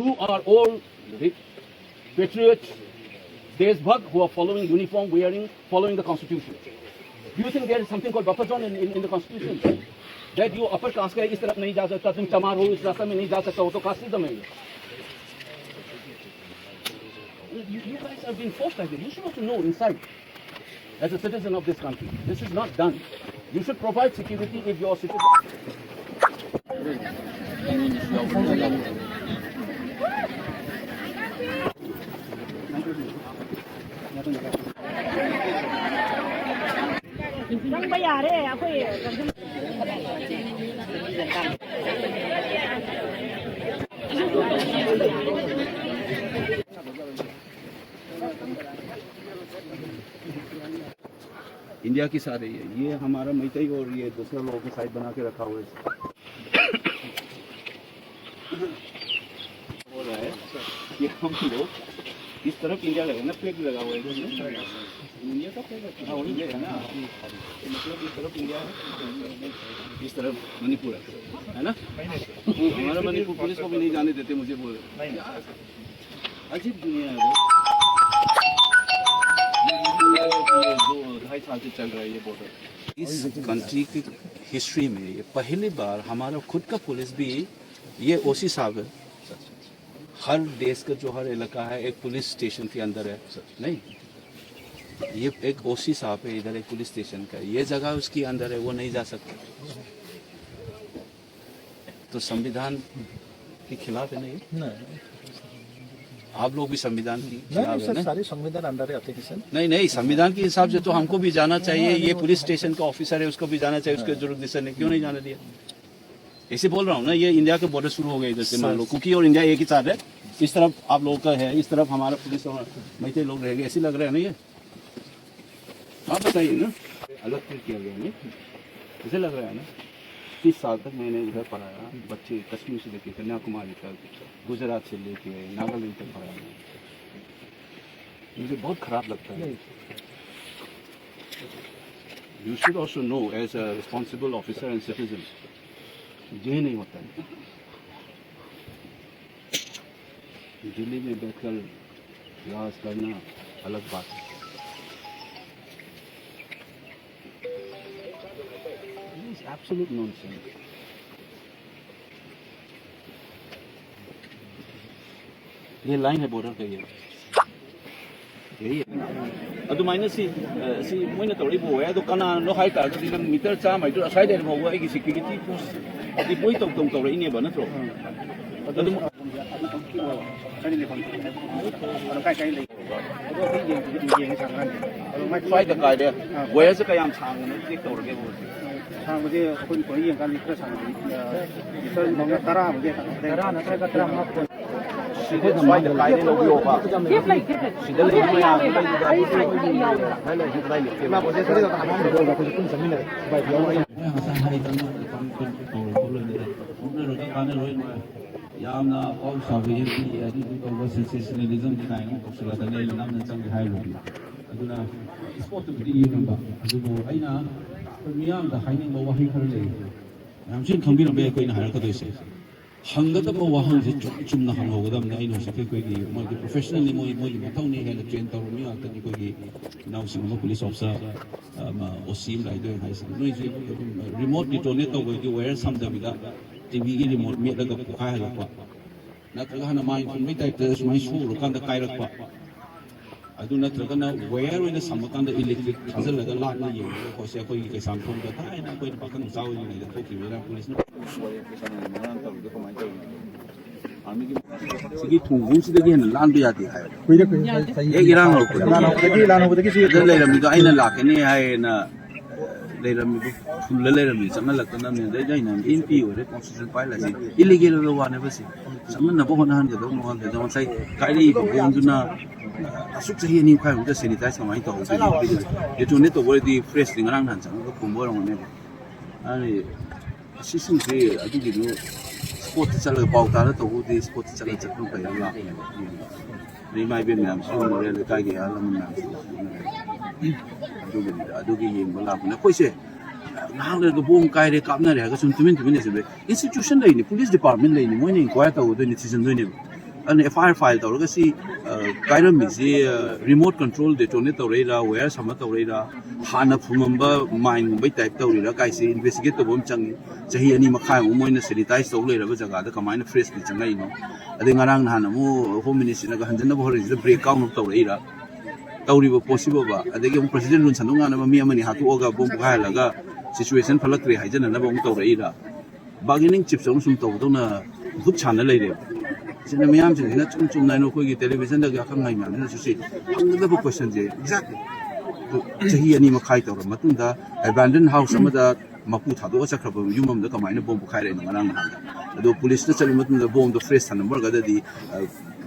who are all patriots, Deshbhakt, who are following uniform wearing, following the constitution. Do you think there is something called buffer zone in the constitution? That you upper caste का इस तरफ नहीं जा सकता, तुम चमार हो इस रास्ते में नहीं जा सकता हो तो casteism है. You guys have been forced like that. You should also know inside, as a citizen of this country, this is not done. You should provide security if your citizen. Nang bayari ako India की सारे ये हमारा मैतई और ये दूसरे लोगों की side बना के रखा हुआ है. हो रहा है कि हम लोग इस तरफ इंडिया लगा ना, फ्लैग लगा हुआ है इंडिया का फ्लैग है ना, मतलब इस तरफ इंडिया है, इस तरफ मणिपुर है ना. हमारा मणिपुर पुलिस को भी नहीं जाने देते, मुझे बोल रहे. अजीब दुनिया है वो. 2-2.5 साल से चल रहा है ये बॉर्डर. इस कंट्री की हिस्ट्री में ये पहली बार हमारा खुद का पुलिस भी, ये ओसी साहब है, हर देश का जो हर इलाका है एक पुलिस स्टेशन के अंदर है. नहीं, ये एक ओसी साहब है इधर, एक पुलिस स्टेशन का ये जगह उसके अंदर है, वो नहीं जा सकता. तो संविधान के खिलाफ है. नहीं, आप लोग भी संविधान की खिलाफ है ना? सारे संविधान अंदर आते हैं. नहीं, संविधान के हिसाब से तो हमको भी जाना चाहिए. ये पुलिस स्टेशन का ऑफिसर है, उसको भी जाना चाहिए. उसके जुरिडिक्शन ने क्यों नहीं जाने दिया? ऐसे बोल रहा हूँ ना, ये इंडिया के बॉर्डर शुरू हो गए इधर से, मान लो कुकी और इंडिया एक ही साथ है. इस तरफ आप लोगों का है, इस तरफ हमारा पुलिस और मैथे लोग रह गए. ऐसे लग रहा है ना ये? आप बताइए ना. अलग ट्रीट किया गया नहीं, ऐसे लग रहा है ना. 30 साल तक मैंने इधर पढ़ाया, बच्चे कश्मीर से लेके कन्याकुमारी तक, गुजरात से लेके नागालैंड तक पढ़ाया. मुझे बहुत खराब लगता है. You should also know as a responsible officer and citizen, ये नहीं होता है. दिल्ली में बैठकर राज करना अलग बात है. Absolute nonsense. ये लाइन है बॉर्डर का, ये यही है. अदुमाइना सी मोइना तौरी बोए अदु कनानो हाइ ता दी नंग मीटर चा माइ दु असाइ देर बोवा एगी सिक्युरिटी फोर्स दि बोइ तौ तौ तौरै ने बा नत्रो. अदु kai le kon अदु kai kai ले अदु हि ये सांगन अदु माइ फाइ द गाइ दे वेयर से कयाम सांग ने चेक तौरगे बोल. सांगबदि कोन कोन ये गान लिखरा सांग लिखर नंग 10 बजे 10 नत्रगा 10 मा कोन सिदे फाइ द गाइ ने लोग योबा सिदे ले मा या हाइ ले हित लाइ ले मा बजे सरे दा हम दो दा कुछ कुन समिन बाइ दियो हसन हाइ तन कम कुन बोल ले उन रो काने रोइ यामना ऑल साबियती यादी को सेंसेशनलिज्म दिखाएंगे कुसला दा ले नाम न चंग हाइ रो अदुना स्पोर्ट बि नंबा अदुबो आइना मियाम दा हाइनिंग बो वाहि खर ले हम सिन खंबिन बे कोइन हार का दोइसे हंगदब वाहन से चुमना हंग होगदम ने आइनो से कोइ की मोइ प्रोफेशनली मोइ मथौ ने हेन ट्रेन तौर मिया तनि कोइ की नाउ सिंग पुलिस ऑफिसर ओसीम लाइ दो हाइ सिंग नोइ जे रिमोट डिटोनेट तो की वेयर सम दबिदा टीवी की रिमोट में लगा को खाय हलपा नत्रगा हना माइ फुन मै टाइप स माइ सु रोकान द काइरकपा अदु नत्रगना वेयर ओइन समकान द इलेक्ट्रिक थाजल लगा लाना ये को से कोइ के सामथों द थाय ना कोइ पाखन जाव नि द थोकी वेरा पुलिस न मरान तब दे कमाइ तो आर्मी की सिगी थुंगु से दगे न लान बियाती है कोइ ए इरान हो कोइ लान हो दगे से ले रमी तो आइना लाकेने है ना ले रमी फुल ले रमी समन लगतना ने दे जाइना एमपी हो रे कॉन्स्टिट्यूशन फाइल है इलीगल लो वाने बसे समन न बो न हन दो न हन दो साइ काइली बोंदुना असुक चाहिए नहीं खाए उधर सैनिटाइज कमाई तो ये तो नहीं तो बोले दी फ्रेश दिन रंग हंस तो कुंभों रंग में अरे सिस्टम से अभी जो स्पोर्ट चल पाउता है तो वो दी स्पोर्ट चल चक्कर पे लगा नहीं माय भी मैम सो मोरे ले काय के आलम मैम अदु की ये बोला अपने कोई से नांग ले बोम काय रे कापना रे का सुन तुमिन से बे इंस्टीट्यूशन ले पुलिस डिपार्टमेंट ले मोइ ने इंक्वायर तो दो डिसीजन दो ने an FIR file tawraga si kaira misi remote control detonate tawreira where sama tawreira hana phumamba mine bai type tawreira kai si investigate to bom changi chahi ani makhai moina sanitize taw leira ba jaga da kamaina fresh ni changai no ade ngarang hana mu home minister na hanjana bo hori break out tawreira tawriba possible ba ade ge president run sanunga na mi amani hatu oga bom khai laga situation phalakre haijana na bom tawreira bargaining chips sum tawdona duk chana leire sina miyam sing na chum na no ko gi television da ga khang ngai ma na su si hang da bo question je exactly chahi ani ma khai tawra matung da abandoned house ama da mapu thado cha khab yumam da kamai na bomb khai re na nang na do police na chali matung da bomb da fresh number ga da di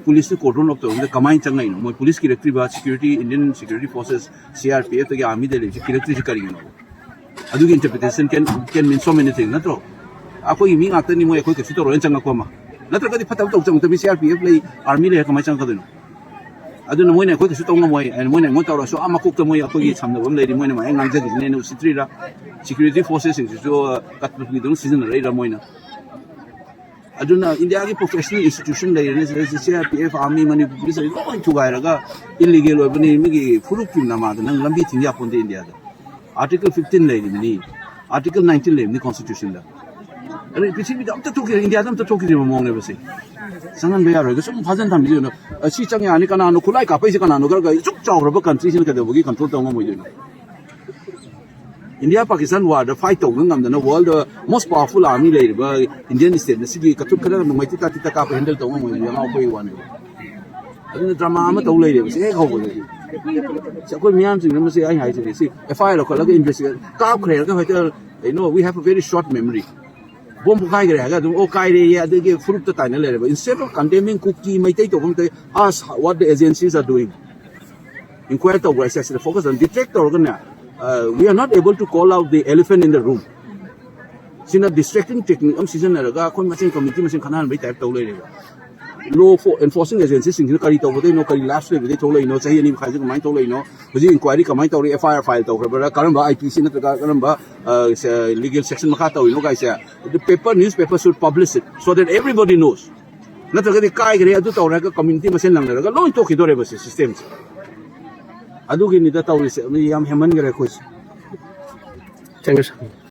police to cordon of the kamai changai no mo police ki rectory ba security Indian security forces CRPF to army de security kari no adu ki interpretation can mean so many things na tro ako mi ngata ni mo ko ke fito ro changa ko ma natraga di pataw taw taw CRPF lay army lay kamay chang kadino adu na mo na ko ke fito ngamoy and mo na mo taw so ama kuk ta mo ako gi chamna bom lay di mo na ma ngang jagi ne no sitri ra security forces so katpu gi dong season ra mo na adu na India gi professional institution lay ne CRPF army mani police ay ko tu ga ra illegal bani mi gi furuk kim na ma nang lambi thing ya pon de India da article 15 lay ni article 19 lay ni constitution da अरे पीछे भी अब तो टोकी India में तो टोकी में मोंगे बसे संगन बेया रहे सब फाजन थाम जो अच्छी चंगे आने का नानो खुलाई का पैसे का नानो कर चुक चाव कंट्री से कदे बगी कंट्रोल तो mo जो India Pakistan war the fight तो ngam the world most powerful army ले बा इंडियन स्टेट ने सिगी कतुक खरा नमैति ता ता का हैंडल तो mo जो ngau कोई वन अदन ड्रामा में तो ले रे बसे एक हो बोले कोई मियाम सिंह ने से आई हाई से एफआईआर को लगे इन्वेस्टिगेट का खरे का होते you know we have a very short memory bomb kai gre ga o kai re ya de ge fruit ta na le instead of condemning cookie mai tai to bom tai ask what the agencies are doing inquire to why the focus on detect organ we are not able to call out the elephant in the room sina distracting technique season na ga kon machine committee machine khanan bai type to le re law for enforcing agencies sing kari to bode no kari last le de to le no chahi ani khai ji mai to le no hoji inquiry kamai to re FIR file to ra karam ba IPC na ta karam ba legal section ma kha to no guys the newspaper should publish it so that everybody knows na ta ga kai gre adu to ra ka community ma sen lang ra ga lo to ki do re ba system adu gi ni da to re yam heman gre ko thank you sir